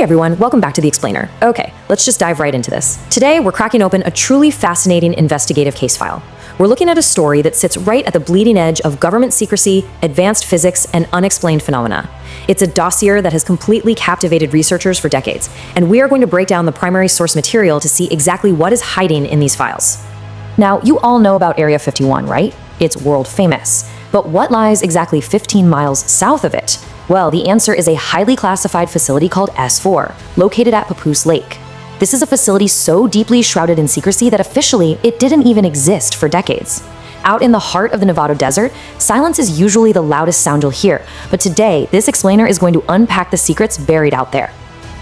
Hey everyone, welcome back to The Explainer. Okay, let's just dive right into this. Today, we're cracking open a truly fascinating investigative case file. We're looking at a story that sits right at the bleeding edge of government secrecy, advanced physics, and unexplained phenomena. It's a dossier that has completely captivated researchers for decades, and we are going to break down the primary source material to see exactly what is hiding in these files. Now, you all know about Area 51, right? It's world famous. But what lies exactly 15 miles south of it? Well, the answer is a highly classified facility called S-4, located at Papoose Lake. This is a facility so deeply shrouded in secrecy that officially it didn't even exist for decades. Out in the heart of the Nevada desert, silence is usually the loudest sound you'll hear, but today, this explainer is going to unpack the secrets buried out there.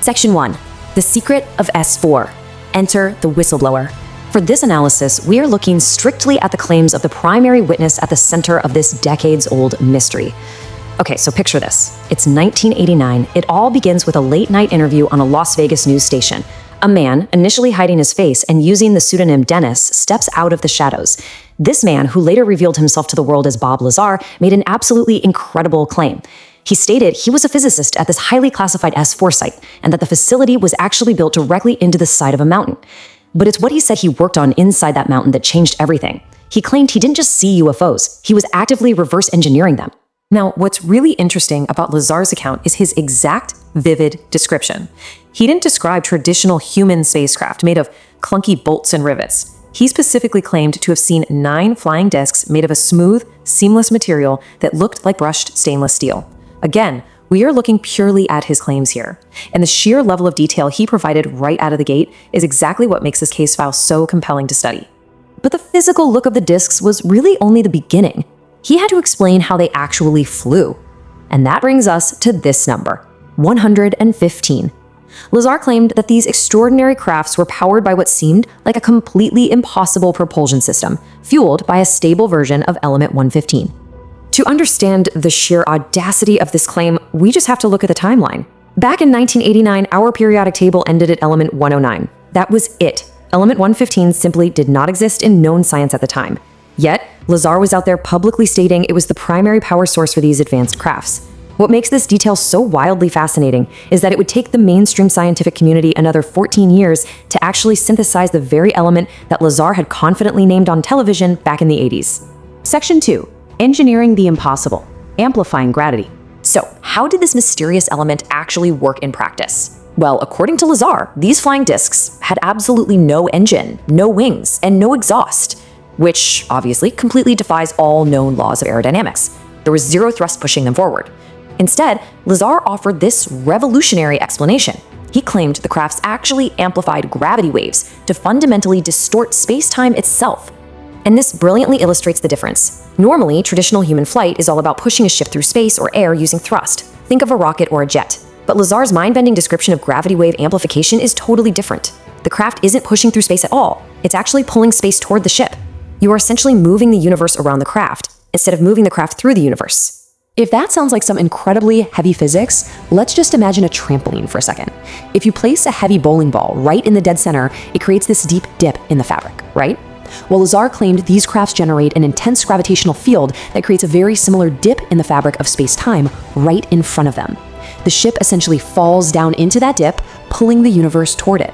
Section 1. The Secret of S-4. Enter the whistleblower. For this analysis, we are looking strictly at the claims of the primary witness at the center of this decades-old mystery. Okay, so picture this. It's 1989. It all begins with a late-night interview on a Las Vegas news station. A man, initially hiding his face and using the pseudonym Dennis, steps out of the shadows. This man, who later revealed himself to the world as Bob Lazar, made an absolutely incredible claim. He stated he was a physicist at this highly classified S-4 site, and that the facility was actually built directly into the side of a mountain. But it's what he said he worked on inside that mountain that changed everything. He claimed he didn't just see UFOs, he was actively reverse engineering them. Now, what's really interesting about Lazar's account is his exact, vivid description. He didn't describe traditional human spacecraft made of clunky bolts and rivets. He specifically claimed to have seen 9 flying discs made of a smooth, seamless material that looked like brushed stainless steel. Again, we are looking purely at his claims here, and the sheer level of detail he provided right out of the gate is exactly what makes this case file so compelling to study. But the physical look of the discs was really only the beginning. He had to explain how they actually flew. And that brings us to this number, 115. Lazar claimed that these extraordinary crafts were powered by what seemed like a completely impossible propulsion system, fueled by a stable version of element 115. To understand the sheer audacity of this claim, we just have to look at the timeline. Back in 1989, our periodic table ended at element 109. That was it. Element 115 simply did not exist in known science at the time. Yet, Lazar was out there publicly stating it was the primary power source for these advanced crafts. What makes this detail so wildly fascinating is that it would take the mainstream scientific community another 14 years to actually synthesize the very element that Lazar had confidently named on television back in the 80s. Section 2. Engineering the impossible. Amplifying gravity. So, how did this mysterious element actually work in practice? Well, according to Lazar, these flying discs had absolutely no engine, no wings, and no exhaust, which obviously completely defies all known laws of aerodynamics. There was zero thrust pushing them forward. Instead, Lazar offered this revolutionary explanation. He claimed the crafts actually amplified gravity waves to fundamentally distort space-time itself. And this brilliantly illustrates the difference. Normally, traditional human flight is all about pushing a ship through space or air using thrust. Think of a rocket or a jet. But Lazar's mind-bending description of gravity wave amplification is totally different. The craft isn't pushing through space at all. It's actually pulling space toward the ship. You are essentially moving the universe around the craft, instead of moving the craft through the universe. If that sounds like some incredibly heavy physics, let's just imagine a trampoline for a second. If you place a heavy bowling ball right in the dead center, it creates this deep dip in the fabric, right? Well, Lazar claimed these crafts generate an intense gravitational field that creates a very similar dip in the fabric of space-time right in front of them. The ship essentially falls down into that dip, pulling the universe toward it.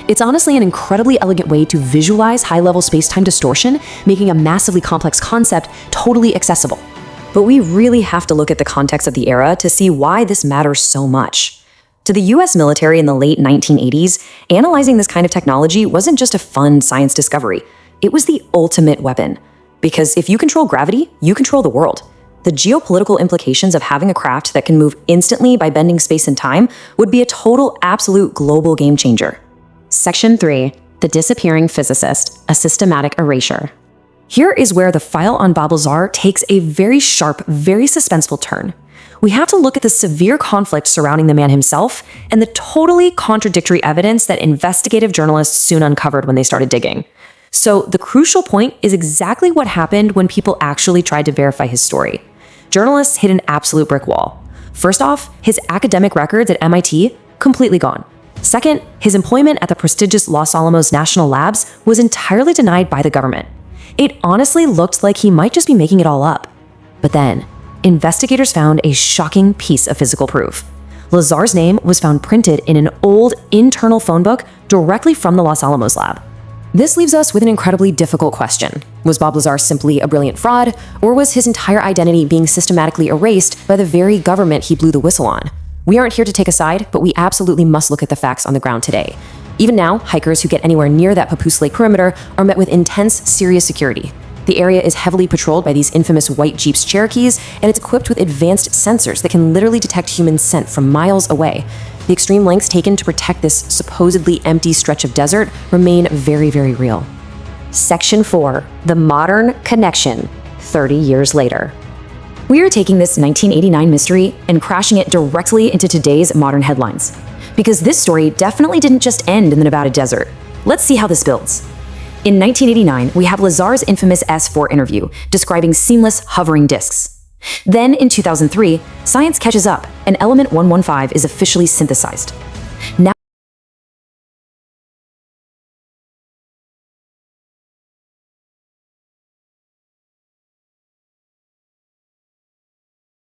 It's honestly an incredibly elegant way to visualize high-level space-time distortion, making a massively complex concept totally accessible. But we really have to look at the context of the era to see why this matters so much. To the US military in the late 1980s, analyzing this kind of technology wasn't just a fun science discovery. It was the ultimate weapon. Because if you control gravity, you control the world. The geopolitical implications of having a craft that can move instantly by bending space and time would be a total, absolute global game changer. Section 3. The Disappearing Physicist, a Systematic Erasure. Here is where the file on Bob Lazar takes a very sharp, very suspenseful turn. We have to look at the severe conflict surrounding the man himself and the totally contradictory evidence that investigative journalists soon uncovered when they started digging. So the crucial point is exactly what happened when people actually tried to verify his story. Journalists hit an absolute brick wall. First off, his academic records at MIT, completely gone. Second, his employment at the prestigious Los Alamos National Labs was entirely denied by the government. It honestly looked like he might just be making it all up. But then, investigators found a shocking piece of physical proof. Lazar's name was found printed in an old internal phone book directly from the Los Alamos lab. This leaves us with an incredibly difficult question. Was Bob Lazar simply a brilliant fraud, or was his entire identity being systematically erased by the very government he blew the whistle on? We aren't here to take a side, but we absolutely must look at the facts on the ground today. Even now, hikers who get anywhere near that Papoose Lake perimeter are met with intense, serious security. The area is heavily patrolled by these infamous white Jeeps Cherokees, and it's equipped with advanced sensors that can literally detect human scent from miles away. The extreme lengths taken to protect this supposedly empty stretch of desert remain very, very real. Section 4. The Modern Connection, 30 years later. We are taking this 1989 mystery and crashing it directly into today's modern headlines. Because this story definitely didn't just end in the Nevada desert. Let's see how this builds. In 1989, we have Lazar's infamous S-4 interview describing seamless hovering disks. Then in 2003, science catches up and element 115 is officially synthesized.